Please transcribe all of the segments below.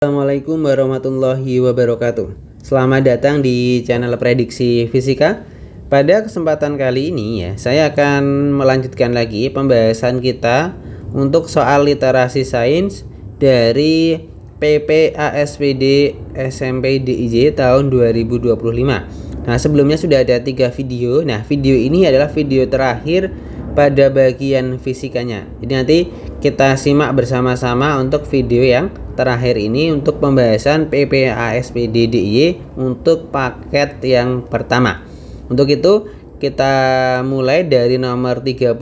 Assalamualaikum warahmatullahi wabarakatuh. Selamat datang di channel Prediksi Fisika. Pada kesempatan kali ini saya akan melanjutkan lagi pembahasan kita untuk soal literasi sains dari PPASPD SMP DIJ tahun 2025. Nah, sebelumnya sudah ada 3 video. Nah, video ini adalah video terakhir pada bagian fisikanya. Jadi nanti kita simak bersama-sama untuk video yang terakhir ini untuk pembahasan PPASPD DIY untuk paket yang pertama. Untuk itu kita mulai dari nomor 32,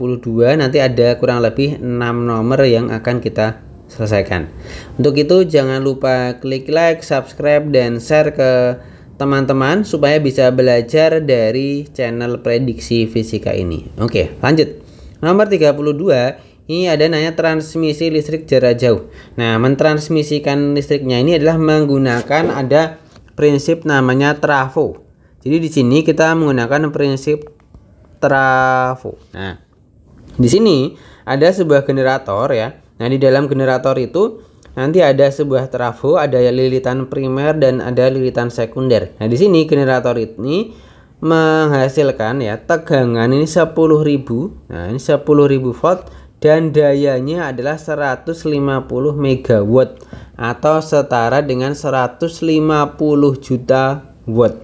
nanti ada kurang lebih 6 nomor yang akan kita selesaikan. Untuk itu jangan lupa klik like, subscribe, dan share ke teman-teman supaya bisa belajar dari channel Prediksi Fisika ini. Oke, lanjut. Nomor 32 ini ada nanya transmisi listrik jarak jauh. Nah, mentransmisikan listriknya ini adalah menggunakan ada prinsip namanya trafo. Jadi di sini kita menggunakan prinsip trafo. Nah, di sini ada sebuah generator ya. Nah, di dalam generator itu nanti ada sebuah trafo, ada lilitan primer dan ada lilitan sekunder. Nah, di sini generator ini menghasilkan ya tegangan ini 10.000. Nah, ini 10.000 volt dan dayanya adalah 150 MW atau setara dengan 150 juta watt.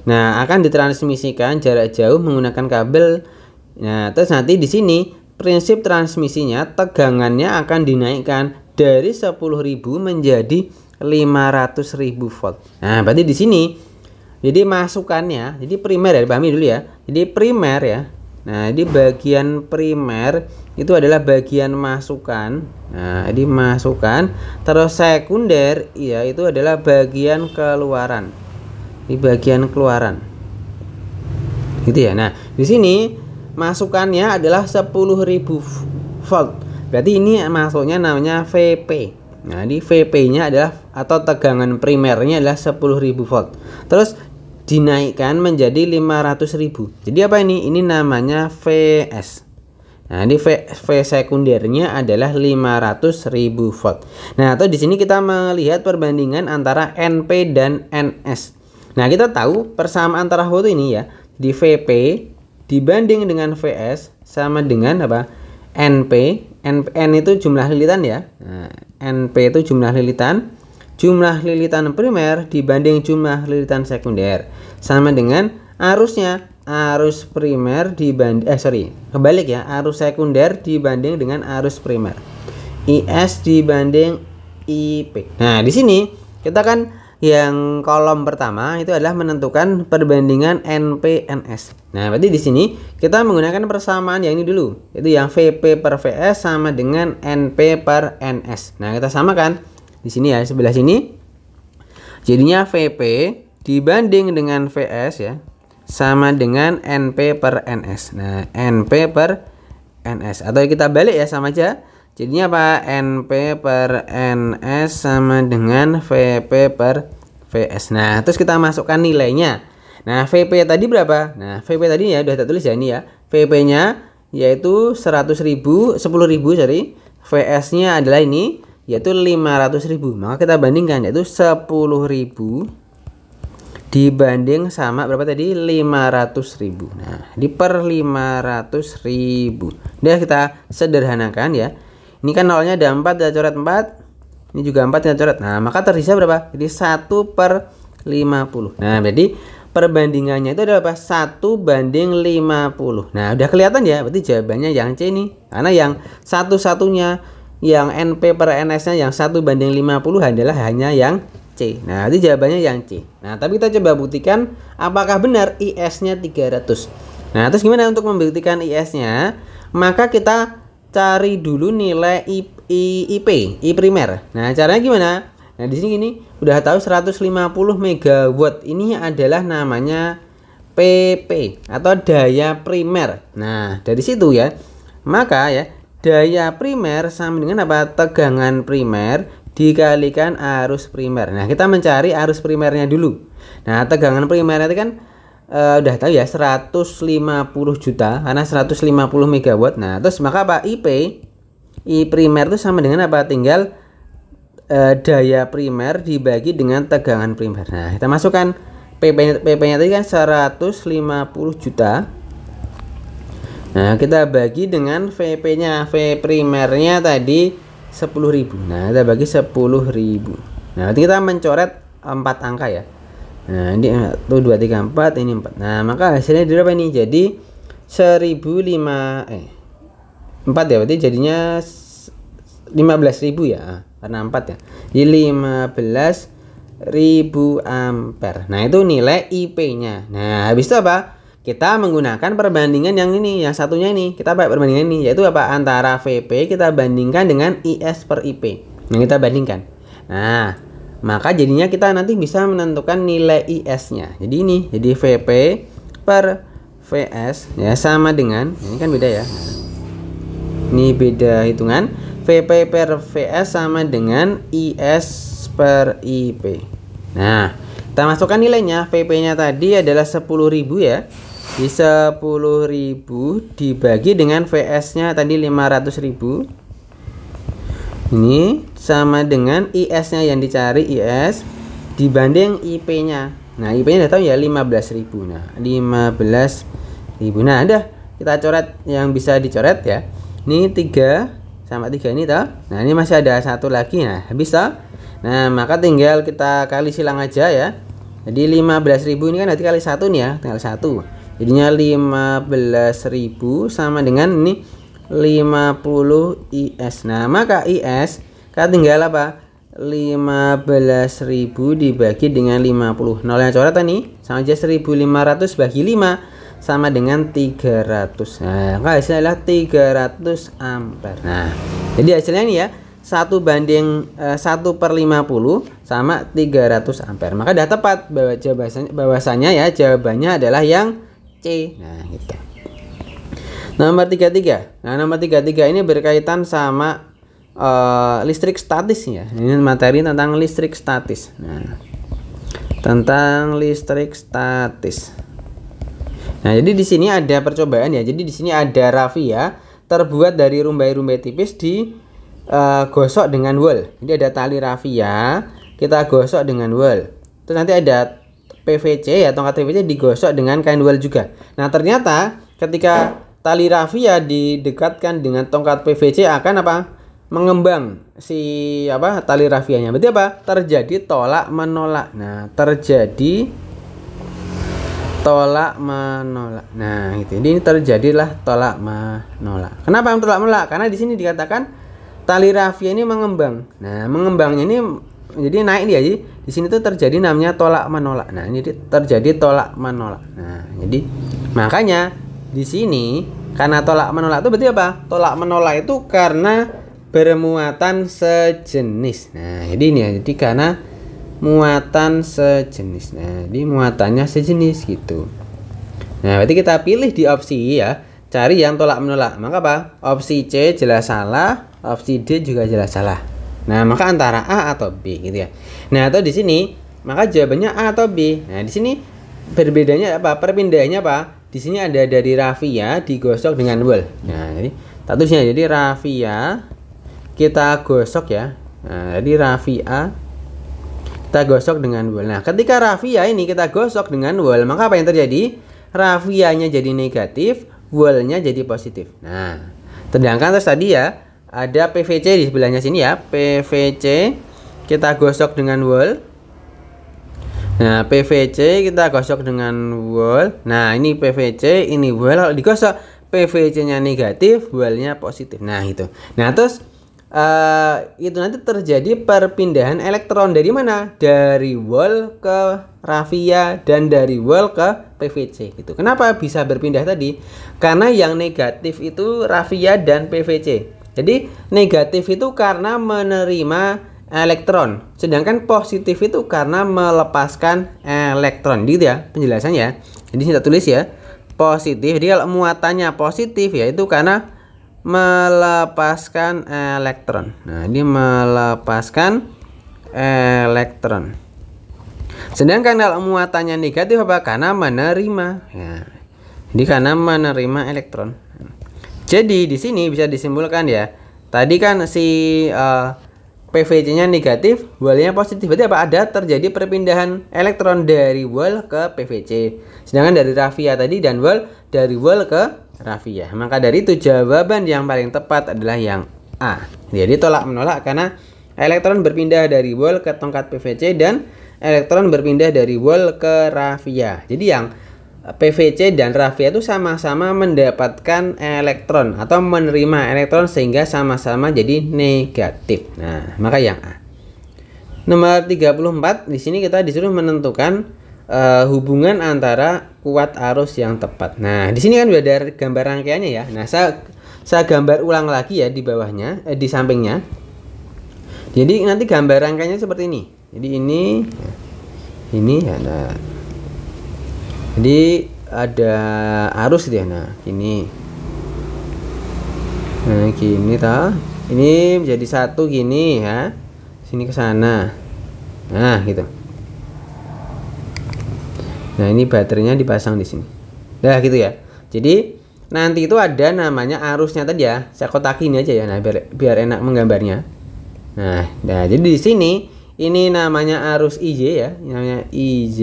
Nah, akan ditransmisikan jarak jauh menggunakan kabel. Nah, terus nanti di sini prinsip transmisinya tegangannya akan dinaikkan dari 10.000 menjadi 500.000 volt. Nah, berarti di sini jadi masukannya, jadi primer ya, dipahami dulu ya. Jadi primer ya. Nah, di bagian primer itu adalah bagian masukan. Nah, di masukan. Terus sekunder ya itu adalah bagian keluaran. Di bagian keluaran. Gitu ya. Nah, di sini masukannya adalah 10.000 volt. Berarti ini masuknya namanya VP. Nah, di VP-nya adalah atau tegangan primernya adalah 10.000 volt. Terus dinaikkan menjadi 500.000. Jadi apa ini? Ini namanya VS. Nah, di V sekundernya adalah 500.000 volt. Nah, atau di sini kita melihat perbandingan antara NP dan NS. Nah, kita tahu persamaan trafo ini ya. Di VP dibanding dengan VS sama dengan apa? NP. N itu jumlah lilitan ya. Nah, NP itu jumlah lilitan. Jumlah lilitan primer dibanding jumlah lilitan sekunder sama dengan arusnya. Arus primer dibanding kebalik ya, arus sekunder dibanding dengan arus primer. IS dibanding IP. Nah, di sini kita kan yang kolom pertama itu adalah menentukan perbandingan NP NS. Nah, berarti di sini kita menggunakan persamaan yang ini dulu. Itu yang VP per VS sama dengan NP per NS. Nah, kita samakan di sini ya, sebelah sini. Jadinya VP dibanding dengan VS ya sama dengan NP per NS. Nah, NP per NS atau kita balik ya, sama aja. Jadinya apa? NP per NS sama dengan VP per VS. Nah, terus kita masukkan nilainya. Nah, VP tadi berapa? Nah, VP tadi ya udah kita tulis ya ini ya. VP-nya yaitu 10.000 sorry. VS-nya adalah ini yaitu 500.000. Maka kita bandingkan yaitu 10.000 dibanding sama berapa tadi? 500.000. Nah, di per 500.000. Udah kita sederhanakan ya. Ini kan nolnya ada 4, kita coret 4. Ini juga 4, kita coret. Nah, maka tersisa berapa? Jadi 1 per 50. Nah, berarti perbandingannya itu adalah apa? 1 banding 50. Nah, udah kelihatan ya. Berarti jawabannya yang C nih. Karena yang satu-satunya yang NP per NS-nya yang 1 banding 50 adalah hanya yang C. Nah, nanti jawabannya yang C. Nah, tapi kita coba buktikan apakah benar IS-nya 300. Nah, terus gimana untuk membuktikan IS-nya? Maka kita cari dulu nilai IP, I primer. Nah, caranya gimana? Nah, di sini gini, udah tahu 150 MW ini adalah namanya PP atau daya primer. Nah, dari situ ya. Maka ya daya primer sama dengan apa? Tegangan primer dikalikan arus primer. Nah, kita mencari arus primernya dulu. Nah, tegangan primer itu kan udah tahu ya 150 juta karena 150 MW. Nah, terus maka apa? I primer itu sama dengan apa? Tinggal daya primer dibagi dengan tegangan primer. Nah, kita masukkan PP-nya tadi kan 150 juta. Nah, kita bagi dengan VP-nya. V primernya tadi 10.000. Nah, kita bagi 10.000. Nah, nanti kita mencoret 4 angka ya. Nah, ini 1 2 3 4, ini 4. Nah, maka hasilnya berapa ini? Jadi 4 ya, berarti jadinya 15.000 ya. Karena 4 ya. Jadi 15.000 ampere. Nah, itu nilai IP-nya. Nah, habis itu apa? Kita menggunakan perbandingan yang ini, yang satunya ini. Kita pakai perbandingan ini, yaitu apa? Antara VP kita bandingkan dengan IS per IP. Yang kita bandingkan. Nah, maka jadinya kita nanti bisa menentukan nilai IS-nya. Jadi ini, jadi VP per VS ya sama dengan, ini kan beda ya. Nah, ini beda hitungan. VP per VS sama dengan IS per IP. Nah, kita masukkan nilainya. VP-nya tadi adalah 10.000 ya. Di 10.000 dibagi dengan VS-nya tadi 500.000. Ini sama dengan IS-nya yang dicari, IS dibanding IP-nya. Nah, IP-nya udah tahu ya 15.000. Nah, 15.000. Nah, udah kita coret yang bisa dicoret ya. Ini 3 sama 3 ini toh. Nah, ini masih ada satu lagi. Nah, habis toh. Nah, maka tinggal kita kali silang aja ya. Jadi 15.000 ini kan nanti kali 1 nih ya, tinggal 1. Jadinya 15.000 sama dengan ini 50 IS. Nah, maka IS kan tinggal apa? 15.000 dibagi dengan 50. Nolnya coret nih, sama aja 1.500 bagi 5 sama dengan 300. Nah, maka hasilnya adalah 300 ampere. Nah, jadi hasilnya ini ya 1 banding 1/50 sama 300 ampere. Maka sudah tepat bahwasanya ya jawabannya adalah yang C. Nah, gitu. Nomor 33. Nah, nomor 33 ini berkaitan sama listrik statis ya. Ini materi tentang listrik statis. Nah, tentang listrik statis. Nah, jadi di sini ada percobaan ya. Jadi di sini ada rafia terbuat dari rumbai-rumbai tipis gosok dengan wool. Jadi ada tali rafia, kita gosok dengan wool. Terus nanti ada PVC ya, tongkat PVC digosok dengan kain wool juga. Nah, ternyata ketika tali rafia didekatkan dengan tongkat PVC akan apa? Mengembang si tali rafianya. Berarti apa? Terjadi tolak menolak. Nah, terjadi tolak menolak. Nah, gitu. Ini terjadilah tolak menolak. Kenapa tolak menolak? Karena di sini dikatakan tali rafia ini mengembang. Nah, mengembangnya ini jadi naik dia. Jadi di sini tuh terjadi namanya tolak menolak. Nah, ini terjadi tolak menolak. Nah, jadi makanya di sini karena tolak menolak itu berarti apa? Tolak menolak itu karena bermuatan sejenis. Nah, jadi ini ya. Jadi karena muatan sejenis. Nah, jadi muatannya sejenis gitu. Nah, berarti kita pilih di opsi ya, cari yang tolak menolak. Maka apa? Opsi C jelas salah, opsi D juga jelas salah. Nah, maka antara A atau B gitu ya. Nah, atau di sini maka jawabannya A atau B. Nah, di sini berbedanya apa? Perpindahannya apa? Di sini ada dari rafia digosok dengan wool. Nah, jadi statusnya jadi rafia kita gosok ya. Nah, jadi rafia kita gosok dengan wool. Nah, ketika rafia ini kita gosok dengan wool, maka apa yang terjadi? Rafianya jadi negatif, woolnya jadi positif. Nah, sedangkan terus tadi ya ada PVC di sebelahnya sini ya. PVC kita gosok dengan wool. Nah, PVC kita gosok dengan wool. Nah, ini PVC, ini wool. Kalau digosok PVC-nya negatif, wool-nya positif. Nah, itu. Nah, terus itu nanti terjadi perpindahan elektron dari mana? Dari wool ke rafia dan dari wool ke PVC gitu. Kenapa bisa berpindah tadi? Karena yang negatif itu rafia dan PVC. Jadi negatif itu karena menerima elektron, sedangkan positif itu karena melepaskan elektron gitu ya penjelasannya. Jadi kita tulis ya, positif. Jadi kalau muatannya positif ya itu karena melepaskan elektron. Nah, ini melepaskan elektron. Sedangkan kalau muatannya negatif apa? Karena menerima. Ya. Jadi karena menerima elektron. Jadi di sini bisa disimpulkan ya. Tadi kan si PVC-nya negatif, wallnya positif. Berarti apa? Ada terjadi perpindahan elektron dari wall ke PVC. Sedangkan dari rafia tadi dan wall, dari wall ke rafia. Maka dari itu jawaban yang paling tepat adalah yang A. Jadi tolak menolak karena elektron berpindah dari wall ke tongkat PVC dan elektron berpindah dari wall ke rafia. Jadi yang PVC dan rafia itu sama-sama mendapatkan elektron atau menerima elektron sehingga sama-sama jadi negatif. Nah, maka yang A. Nomor 34, di sini kita disuruh menentukan hubungan antara kuat arus yang tepat. Nah, di sini kan udah ada gambar rangkaiannya ya. Nah, saya gambar ulang lagi ya di bawahnya, di sampingnya. Jadi nanti gambar rangkaiannya seperti ini. Jadi ini ya. Nah, jadi ada arus dia. Nah, gini. Nah, gini ta. Ini menjadi satu gini ya. Sini ke sana. Nah, gitu. Nah, ini baterainya dipasang di sini. Nah, gitu ya. Jadi nanti itu ada namanya arusnya tadi ya. Saya kotakin aja ya. Nah, biar enak menggambarnya. Nah, jadi di sini ini namanya arus IJ ya. Ini namanya IJ.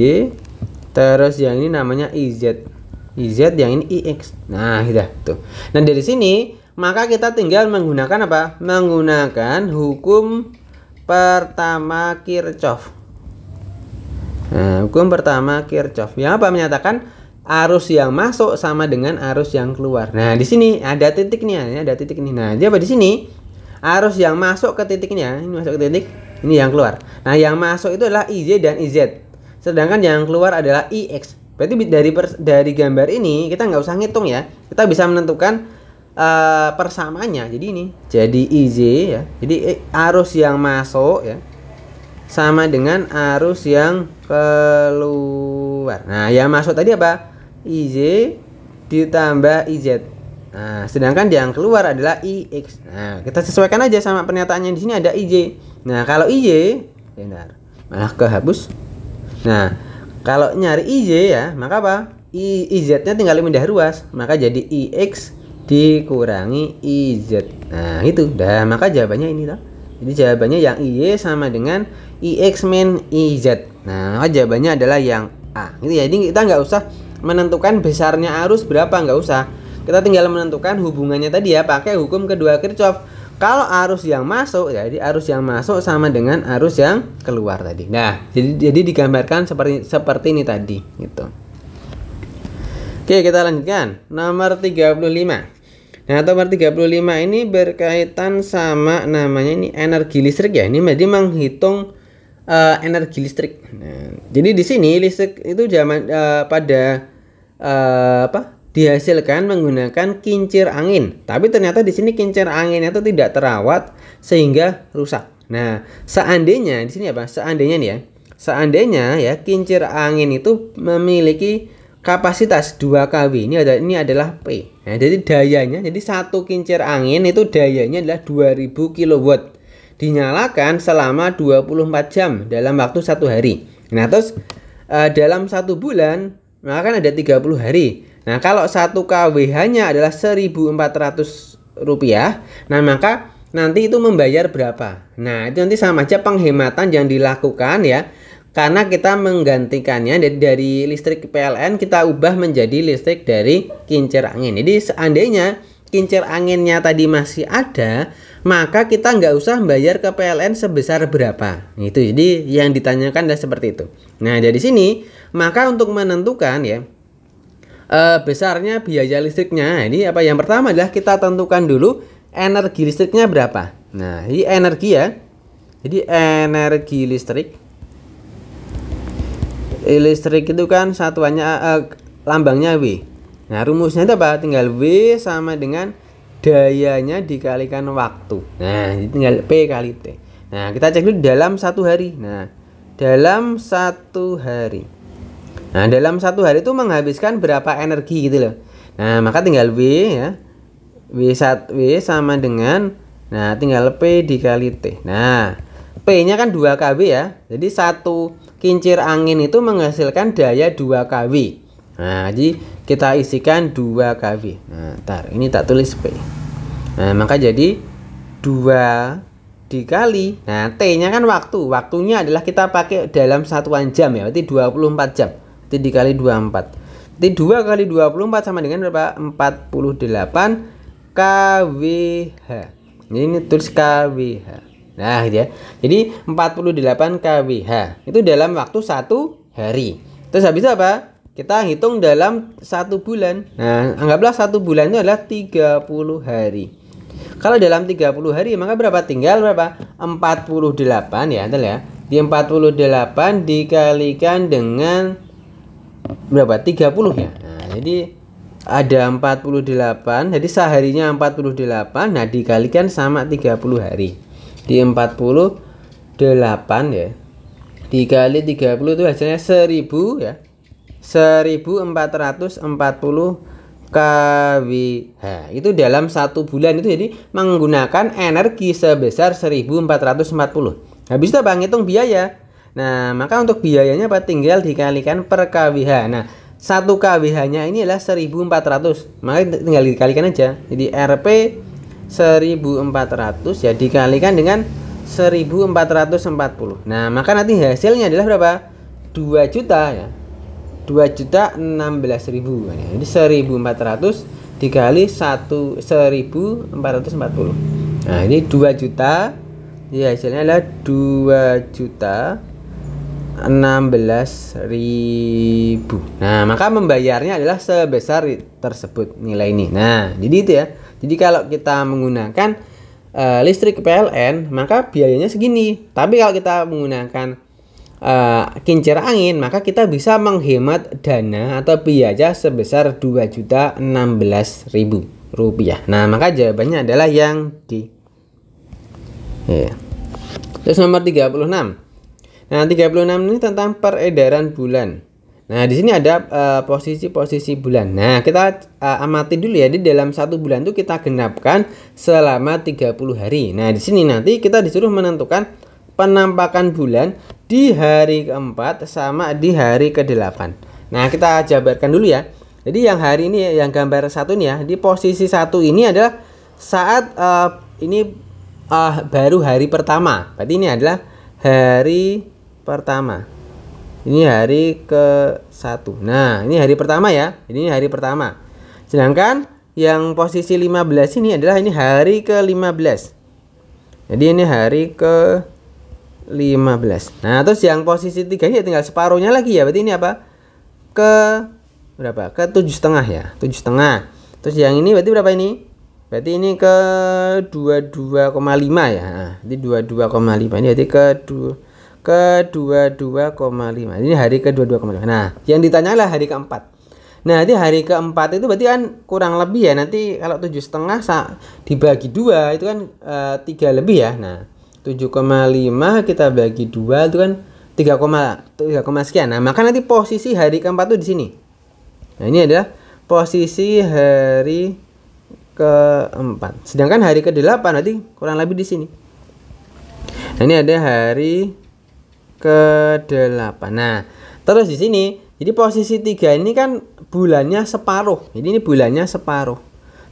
Terus yang ini namanya IZ. IZ yang ini IX. Nah, sudah tuh. Nah, dari sini maka kita tinggal menggunakan apa? Menggunakan hukum pertama Kirchhoff. Nah, hukum pertama Kirchhoff. Yang apa? Menyatakan arus yang masuk sama dengan arus yang keluar. Nah, di sini ada titiknya, ya, ada titik ini. Nah, jadi apa di sini? Arus yang masuk ke titiknya, ini masuk ke titik, ini yang keluar. Nah, yang masuk itu adalah IJ dan IZ. Sedangkan yang keluar adalah IX. Berarti dari gambar ini kita nggak usah ngitung ya. Kita bisa menentukan persamaannya. Jadi ini jadi IJ ya. Jadi arus yang masuk ya sama dengan arus yang keluar. Nah, yang masuk tadi apa? IJ ditambah IZ. Nah, sedangkan yang keluar adalah IX. Nah, kita sesuaikan aja sama pernyataannya di sini ada IJ. Nah, kalau IJ benar, malah kehapus. Nah, kalau nyari IJ ya, maka apa? IZ-nya tinggal pindah ruas, maka jadi IX dikurangi IZ. Nah, itu. Dah, maka jawabannya ini toh. Jadi jawabannya yang IY sama dengan IX min IZ. Nah, maka jawabannya adalah yang A. Gitu ya. Jadi kita nggak usah menentukan besarnya arus berapa, nggak usah. Kita tinggal menentukan hubungannya tadi ya, pakai hukum kedua Kirchhoff. Kalau arus yang masuk, jadi arus yang masuk sama dengan arus yang keluar tadi. Nah, jadi digambarkan seperti ini tadi, gitu. Oke, kita lanjutkan. Nomor 35. Nah, nomor 35 ini berkaitan sama namanya ini energi listrik ya. Ini jadi menghitung energi listrik. Nah, jadi di sini listrik itu pada dihasilkan menggunakan kincir angin. Tapi ternyata di sini kincir anginnya itu tidak terawat sehingga rusak. Nah, seandainya di sini apa? Seandainya nih ya. Seandainya ya kincir angin itu memiliki kapasitas 2 kW. Ini adalah P. Nah, jadi dayanya, jadi satu kincir angin itu dayanya adalah 2000 kW. Dinyalakan selama 24 jam dalam waktu 1 hari. Nah, terus dalam 1 bulan maka kan ada 30 hari. Nah, kalau 1 kWh-nya adalah Rp1.400, nah maka nanti itu membayar berapa? Nah, itu nanti sama aja penghematan yang dilakukan ya. Karena kita menggantikannya dari listrik PLN kita ubah menjadi listrik dari kincir angin. Jadi seandainya kincir anginnya tadi masih ada, maka kita nggak usah bayar ke PLN sebesar berapa. Itu jadi yang ditanyakan adalah seperti itu. Nah, dari sini maka untuk menentukan ya besarnya biaya listriknya, ini apa? Yang pertama adalah kita tentukan dulu energi listriknya berapa. Nah, ini energi ya. Jadi energi listrik itu kan satuannya lambangnya W. Nah, rumusnya itu apa? Tinggal W sama dengan dayanya dikalikan waktu. Nah, ini tinggal P kali T. Nah, kita cek dulu dalam 1 hari. Nah, dalam 1 hari. Nah, dalam 1 hari itu menghabiskan berapa energi gitu loh. Nah, maka tinggal W ya. W sama dengan, nah tinggal P dikali T. Nah, P-nya kan 2 kW ya. Jadi satu kincir angin itu menghasilkan daya 2 kW. Nah, jadi kita isikan 2 kW. Nah, ini tak tulis P. Nah, maka jadi 2 dikali. Nah, T-nya kan waktu. Waktunya adalah kita pakai dalam satuan jam ya. Berarti 24 jam. Berarti dikali 24. Berarti 2 kali 24 sama dengan berapa? 48 kWh. Ini tulis kWh. Nah, gitu ya. Jadi 48 kWh. Itu dalam waktu 1 hari. Terus habis itu apa? Kita hitung dalam 1 bulan. Nah, anggaplah 1 bulan itu adalah 30 hari. Kalau dalam 30 hari maka berapa? Tinggal berapa? 48 ya, betul ya. Di 48 dikalikan dengan berapa? 30 ya. Nah, jadi ada 48. Jadi seharinya 48. Nah, dikalikan sama 30 hari. Di 48 ya. Dikali 30 itu hasilnya 1000 ya. 1440 kWh. Itu dalam 1 bulan itu jadi menggunakan energi sebesar 1440. Habis itu Bang hitung biaya. Nah, maka untuk biayanya apa? Tinggal dikalikan per kWh. Nah, 1 kWh-nya ini adalah 1400. Maka tinggal dikalikan aja. Jadi Rp 1400 ya dikalikan dengan 1440. Nah, maka nanti hasilnya adalah berapa? 2 juta ya. 2.016.000. Jadi 1400 dikali 1440. Nah, ini 2 juta. Ya, hasilnya adalah 2.016.000. Nah, maka membayarnya adalah sebesar tersebut nilai ini. Nah, jadi itu ya. Jadi kalau kita menggunakan listrik PLN, maka biayanya segini. Tapi kalau kita menggunakan kincir angin, maka kita bisa menghemat dana atau biaya sebesar 2.016.000 rupiah. Nah, maka jawabannya adalah yang D. Ya. Terus nomor 36. Nah, 36 ini tentang peredaran bulan. Nah, di sini ada posisi-posisi bulan. Nah, kita amati dulu ya. Di dalam 1 bulan itu kita genapkan selama 30 hari. Nah, di sini nanti kita disuruh menentukan penampakan bulan di hari keempat sama di hari ke-8. Nah, kita jabarkan dulu ya. Jadi yang hari ini yang gambar 1 ini ya, di posisi 1 ini adalah saat ini baru hari pertama. Berarti ini adalah hari pertama. Ini hari ke-1. Nah, ini hari pertama ya. Ini hari pertama. Sedangkan yang posisi 15 ini adalah ini hari ke-15. Jadi ini hari ke-15. Nah, terus yang posisi 3 ini tinggal separuhnya lagi ya. Berarti ini apa? Ke berapa? Ke 7,5 ya. 7,5. Terus yang ini berarti berapa ini? Berarti ini ke 22,5 ya. Nah, ini 22,5. Ini berarti ke 22,5. Ini hari ke-22,5. Nah, yang ditanya adalah hari keempat. Nah, di hari keempat itu berarti kan kurang lebih ya. Nanti kalau 7,5 dibagi 2 itu kan 3 lebih ya. Nah, 7,5 kita bagi 2 itu kan 3, sekian. Nah, maka nanti posisi hari keempat itu di sini. Nah, ini adalah posisi hari keempat. Sedangkan hari ke-8 nanti kurang lebih di sini. Nah, ini ada hari ke-8. Nah, terus di sini jadi posisi 3 ini kan bulannya separuh. Jadi ini bulannya separuh.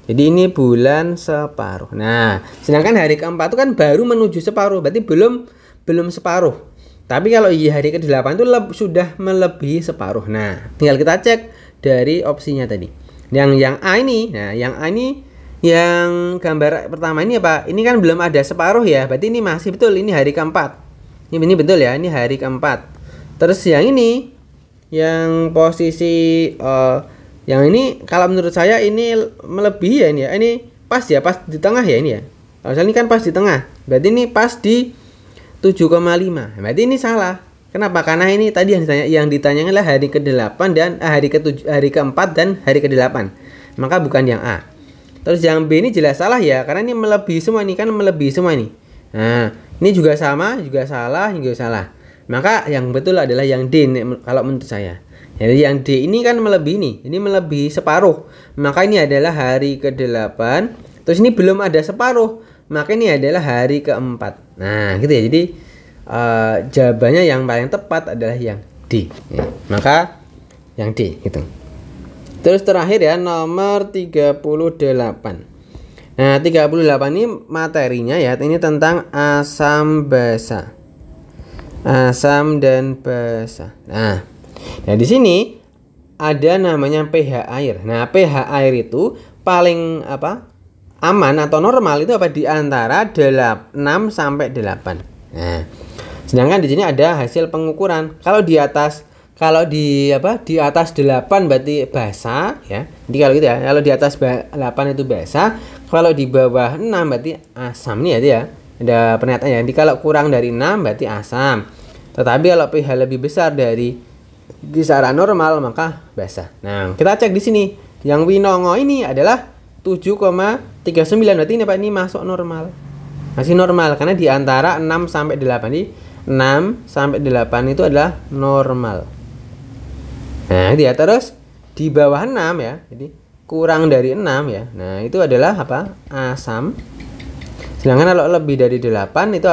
Jadi ini bulan separuh. Nah, sedangkan hari keempat itu kan baru menuju separuh. Berarti belum separuh. Tapi kalau di hari ke-8 itu sudah melebihi separuh. Nah, tinggal kita cek dari opsinya tadi. Yang A ini, nah yang A ini yang gambar pertama ini apa? Ini kan belum ada separuh ya. Berarti ini masih betul ini hari keempat. Ini betul ya, ini hari keempat. Terus yang ini, yang posisi yang ini kalau menurut saya ini melebihi ya ini ya. Ini pas ya, pas di tengah ya ini ya. Kalau ini kan pas di tengah. Berarti ini pas di 7,5. Berarti ini salah. Kenapa? Karena ini tadi yang ditanya adalah hari ke-8 dan hari ke-4 dan hari ke-8. Maka bukan yang A. Terus yang B ini jelas salah ya, karena ini melebihi semua, ini kan melebihi semua ini. Nah, ini juga sama, juga salah, juga salah. Maka yang betul adalah yang D kalau menurut saya. Jadi yang D ini kan melebihi ini melebihi separuh. Maka ini adalah hari ke-8. Terus ini belum ada separuh. Maka ini adalah hari ke-4. Nah, gitu ya. Jadi jawabannya yang paling tepat adalah yang D. Ya, maka yang D gitu. Terus terakhir ya nomor 38. Nah, 38 ini materinya ya, ini tentang asam basa. Asam dan basa. Nah, di sini ada namanya pH air. Nah, pH air itu paling aman atau normal itu di antara 6 sampai 8. Nah, sedangkan di sini ada hasil pengukuran. Kalau di atas 8 berarti basa ya. Jadi kalau gitu ya, kalau di atas 8 itu basa, kalau di bawah 6 berarti asam nih ya. Ada pernyataannya. Jadi kalau kurang dari 6 berarti asam. Tetapi kalau pH lebih besar dari kisaran normal maka basa. Nah, kita cek di sini. Yang Winongo ini adalah 7,39. Berarti ini masuk normal. Masih normal karena di antara 6 sampai 8. Jadi 6 sampai 8 itu adalah normal. Nah, dia terus di bawah 6 ya. Jadi kurang dari 6 ya. Nah, itu adalah asam. Sedangkan kalau lebih dari 8 itu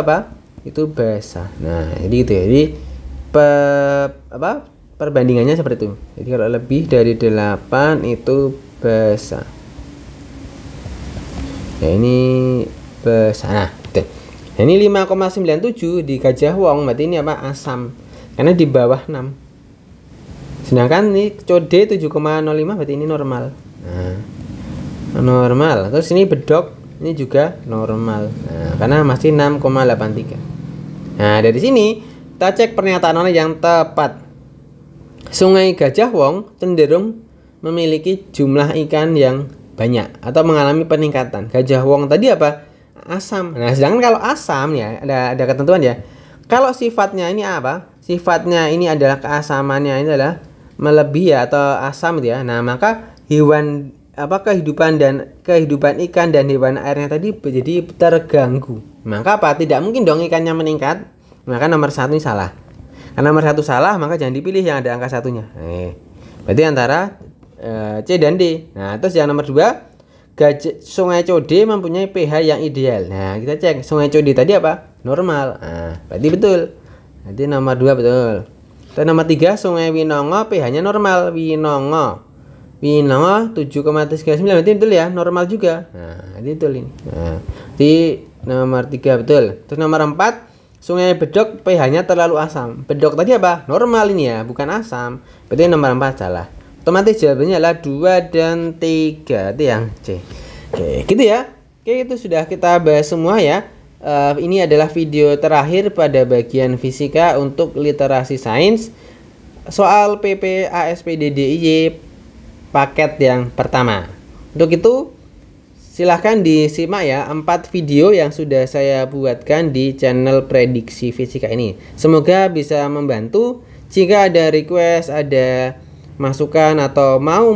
itu basa. Nah, jadi gitu ya. Jadi perbandingannya seperti itu. Jadi kalau lebih dari 8 itu basa. Ya, ini basa. Nah, gitu. Nah, ini 5,97 di Gajah Wong berarti ini asam. Karena di bawah 6. Sedangkan ini COD 7,05 berarti ini normal. Nah, normal. Terus ini bedok ini juga normal. Nah, karena masih 6,83. Nah, dari sini kita cek pernyataan yang tepat. Sungai Gajah Wong cenderung memiliki jumlah ikan yang banyak atau mengalami peningkatan. Gajah Wong tadi asam. Nah, sedangkan kalau asam ya ada ketentuan ya. Kalau sifatnya ini Sifatnya ini adalah keasamannya ini adalah melebihi atau asam gitu ya. Nah, maka hewan kehidupan ikan dan hewan airnya tadi jadi terganggu. Maka tidak mungkin dong ikannya meningkat. Maka nomor 1 ini salah. Karena nomor 1 salah, maka jangan dipilih yang ada angka 1-nya. Berarti antara C dan D. Nah, terus yang nomor 2, Sungai Code mempunyai pH yang ideal. Nah, kita cek Sungai Code tadi normal. Nah, berarti betul. Nanti nomor 2 betul. Terus nomor 3, Sungai Winongo pH-nya normal. Winongo 7,39 berarti betul ya, normal juga. Nah, ini betul ini. Nah, di nomor 3 betul. Terus nomor 4, Sungai Bedok pH-nya terlalu asam. Bedok tadi normal ini ya, bukan asam. Berarti nomor 4 salah. Otomatis jawabannya adalah 2 dan 3. Itu yang C. Oke, gitu ya. Oke, itu sudah kita bahas semua ya. Ini adalah video terakhir pada bagian fisika untuk literasi sains soal PPASPDDIY paket yang pertama. Untuk itu silahkan disimak ya 4 video yang sudah saya buatkan di channel Prediksi Fisika ini. Semoga bisa membantu. Jika ada request, ada masukan atau mau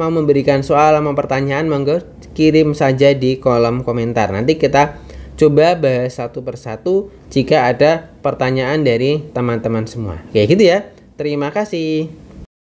memberikan soal atau pertanyaan, monggo kirim saja di kolom komentar. Nanti kita coba bahas satu persatu jika ada pertanyaan dari teman-teman semua. Kayak gitu ya. Terima kasih.